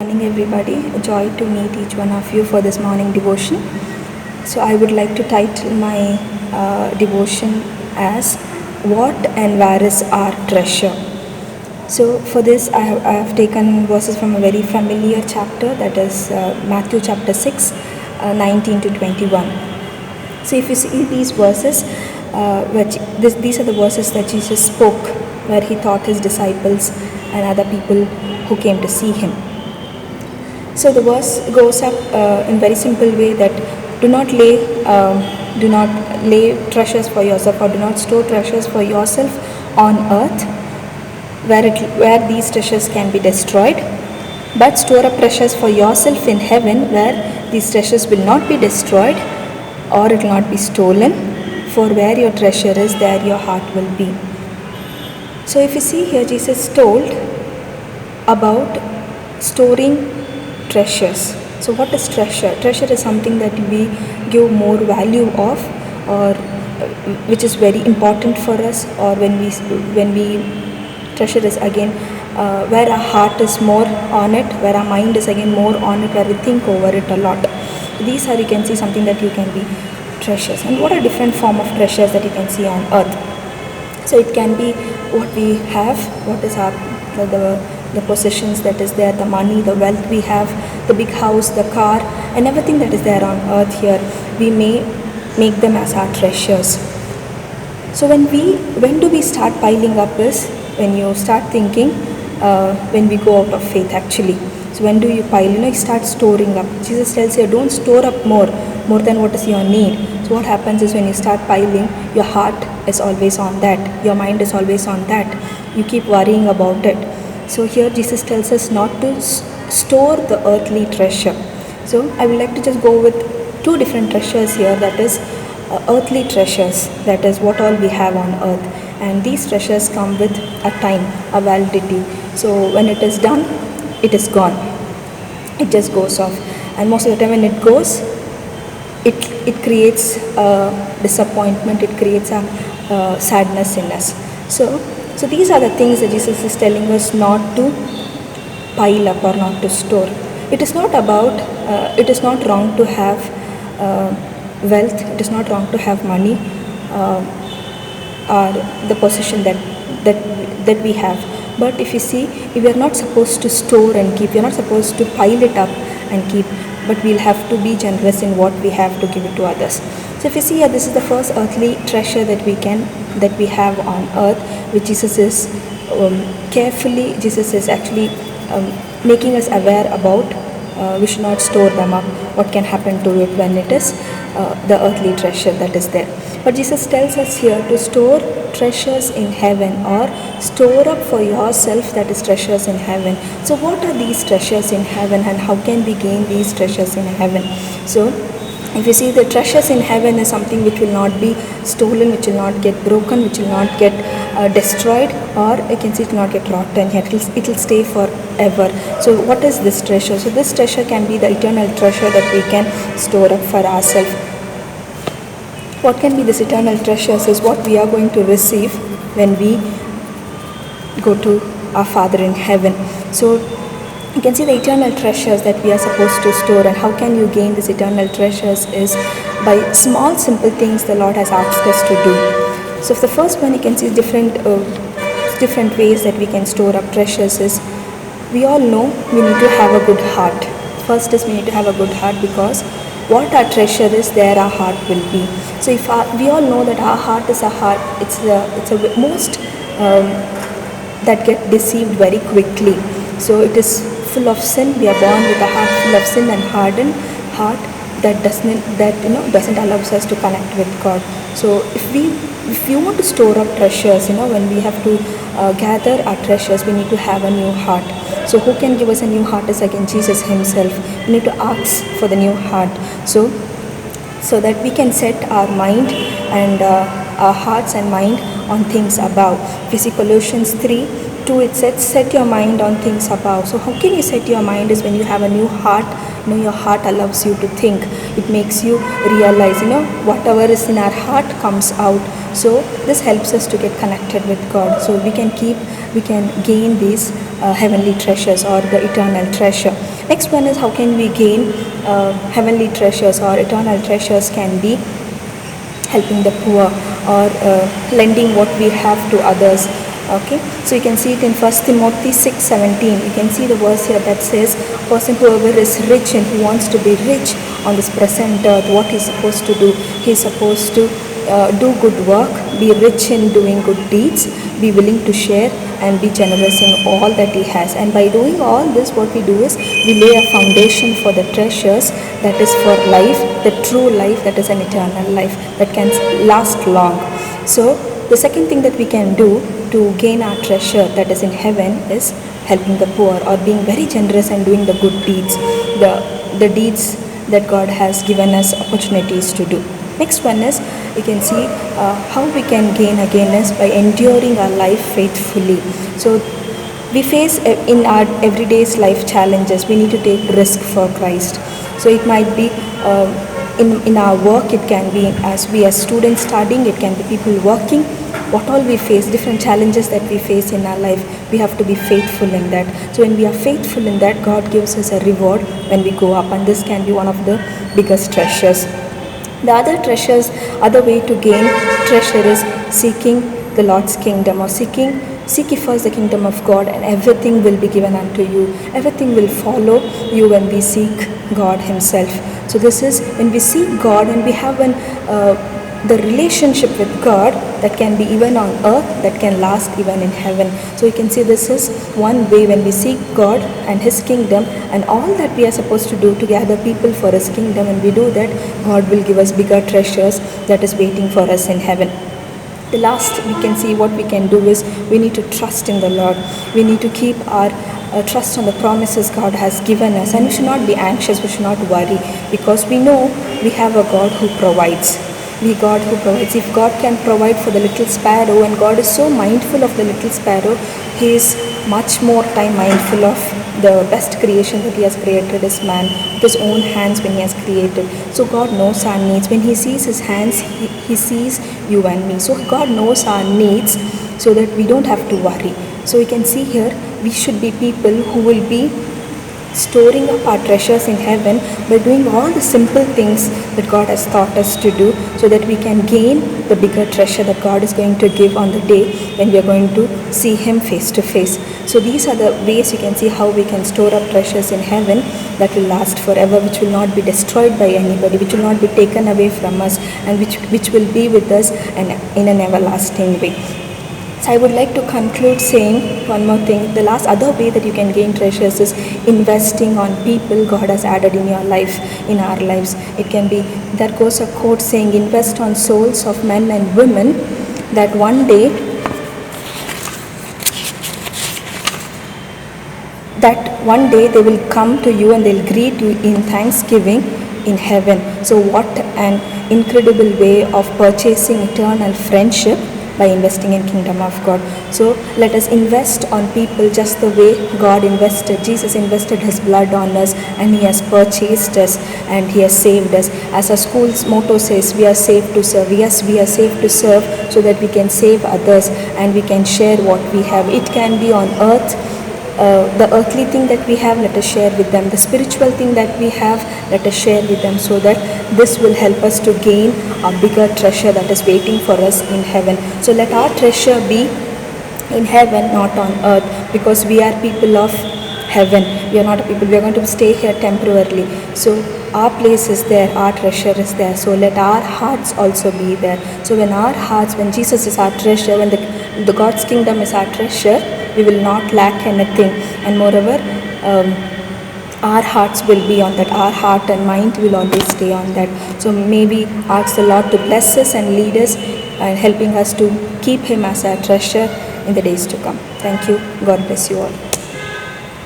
morning, everybody. A joy to meet each one of you for this morning devotion. So, I would like to title my devotion as What and Where is Our Treasure? So, for this, I have taken verses from a very familiar chapter, that is Matthew chapter 6, 19 to 21. So, if you see these verses, these are the verses that Jesus spoke, where he taught his disciples and other people who came to see him. So the verse goes up in very simple way that do not lay treasures for yourself, or do not store treasures for yourself on earth, where these treasures can be destroyed, but store up treasures for yourself in heaven, where these treasures will not be destroyed or it will not be stolen. For where your treasure is, there your heart will be. So if you see here, Jesus told about storing treasures. So what is treasure? Treasure is something that we give more value of, or which is very important for us, or when we treasure is again where our heart is more on it, where our mind is again more on it, where we think over it a lot. These are, you can see, something that you can be treasures. And what are different form of treasures that you can see on earth? So it can be what we have, what is our the possessions that is there, the money, the wealth we have, the big house, the car, and everything that is there on earth here, we may make them as our treasures. So when do we start piling up is when you start thinking, when we go out of faith actually. So when do you pile? You start storing up. Jesus tells you, don't store up more than what is your need. So what happens is when you start piling, your heart is always on that, your mind is always on that, you keep worrying about it. So here Jesus tells us not to store the earthly treasure. So I would like to just go with two different treasures here, that is earthly treasures, that is what all we have on earth. And these treasures come with a time, a validity. So when it is done, it is gone. It just goes off. And most of the time when it goes, it creates a disappointment, it creates a sadness in us. So these are the things that Jesus is telling us not to pile up or not to store. It is not about, it is not wrong to have wealth, it is not wrong to have money, or the possession that we have. But if you see, we are not supposed to store and keep, we are not supposed to pile it up and keep, but we'll have to be generous in what we have to give it to others. So if you see here, this is the first earthly treasure that we have on earth, which Jesus is Jesus is actually making us aware about. We should not store them up, what can happen to it when it is the earthly treasure that is there. But Jesus tells us here to store treasures in heaven, or store up for yourself, that is treasures in heaven. So what are these treasures in heaven, and how can we gain these treasures in heaven? So if you see, the treasures in heaven is something which will not be stolen, which will not get broken, which will not get destroyed, or you can see it will not get rotten, yet it will stay forever. So what is this treasure? So this treasure can be the eternal treasure that we can store up for ourselves. What can be this eternal treasures is what we are going to receive when we go to our Father in heaven. So you can see the eternal treasures that we are supposed to store. And how can you gain these eternal treasures is by small simple things the Lord has asked us to do. So the first one, you can see different ways that we can store up treasures is, we all know we need to have a good heart. First is we need to have a good heart, because what our treasure is, there our heart will be. So if we all know that our heart is a heart, it's a most that get deceived very quickly. So it is full of sin. We are born with a heart full of sin and hardened heart that doesn't allow us to connect with God. So if you want to store up treasures, when we have to gather our treasures, we need to have a new heart. So who can give us a new heart is again Jesus himself. We need to ask for the new heart, so that we can set our mind and our hearts and mind on things above. If you see Colossians 3:2, it says, set your mind on things above. So how can you set your mind is when you have a new heart. Your heart allows you to think. It makes you realize, whatever is in our heart comes out. So this helps us to get connected with God. So we can gain these heavenly treasures or the eternal treasure. Next one is how can we gain heavenly treasures or eternal treasures can be helping the poor or lending what we have to others. Okay, so you can see it in 1 Timothy 6:17. You can see the verse here that says, person whoever is rich and who wants to be rich on this present earth, what he's supposed to do? He's supposed to do good work, be rich in doing good deeds, be willing to share and be generous in all that he has. And by doing all this, what we do is we lay a foundation for the treasures that is for life, the true life that is an eternal life that can last long. So the second thing that we can do to gain our treasure that is in heaven is helping the poor or being very generous and doing the good deeds, the deeds that God has given us opportunities to do. Next one is you can see how we can gain again is by enduring our life faithfully. So we face in our everyday's life challenges. We need to take risk for Christ. So it might be in our work, it can be as we as students studying, it can be people working. What all we face, different challenges that we face in our life, we have to be faithful in that. So when we are faithful in that, God gives us a reward when we go up, and this can be one of the biggest treasures. The other way to gain treasure is seeking the Lord's kingdom, or seek ye first the kingdom of God, and everything will be given unto you. Everything will follow you when we seek God himself. So this is when we seek God and we have the relationship with God that can be even on earth, that can last even in heaven. So you can see this is one way when we seek God and his kingdom and all that we are supposed to do to gather people for his kingdom, and we do that, God will give us bigger treasures that is waiting for us in heaven. The last we can see what we can do is we need to trust in the Lord. We need to keep our trust on the promises God has given us, and we should not be anxious, we should not worry, because we know we have a God who provides. If God can provide for the little sparrow, and God is so mindful of the little sparrow, he is much more time mindful of the best creation that he has created is man, with his own hands when he has created. So God knows our needs. When he sees his hands, he sees you and me. So God knows our needs so that we don't have to worry. So we can see here, we should be people who will be storing up our treasures in heaven by doing all the simple things that God has taught us to do, so that we can gain the bigger treasure that God is going to give on the day when we are going to see him face to face. So these are the ways you can see how we can store up treasures in heaven that will last forever, which will not be destroyed by anybody, which will not be taken away from us, and which will be with us and in an everlasting way. So I would like to conclude saying one more thing. The last other way that you can gain treasures is investing on people God has added in your life, in our lives. It can be, there goes a quote saying, invest on souls of men and women that one day they will come to you and they'll greet you in thanksgiving in heaven. So what an incredible way of purchasing eternal friendship by investing in kingdom of God. So let us invest on people just the way God invested. Jesus invested his blood on us, and he has purchased us and he has saved us. As our school's motto says, we are saved to serve. Yes, we are saved to serve so that we can save others and we can share what we have. It can be on earth. The earthly thing that we have, let us share with them. The spiritual thing that we have, let us share with them, so that this will help us to gain a bigger treasure that is waiting for us in heaven. So let our treasure be in heaven, not on earth, because we are people of heaven. We are not people, we are going to stay here temporarily. So our place is there, our treasure is there. So let our hearts also be there. So when Jesus is our treasure, when the God's kingdom is our treasure, we will not lack anything. And moreover, our hearts will be on that. Our heart and mind will always stay on that. So may we ask the Lord to bless us and lead us and helping us to keep him as our treasure in the days to come. Thank you. God bless you all.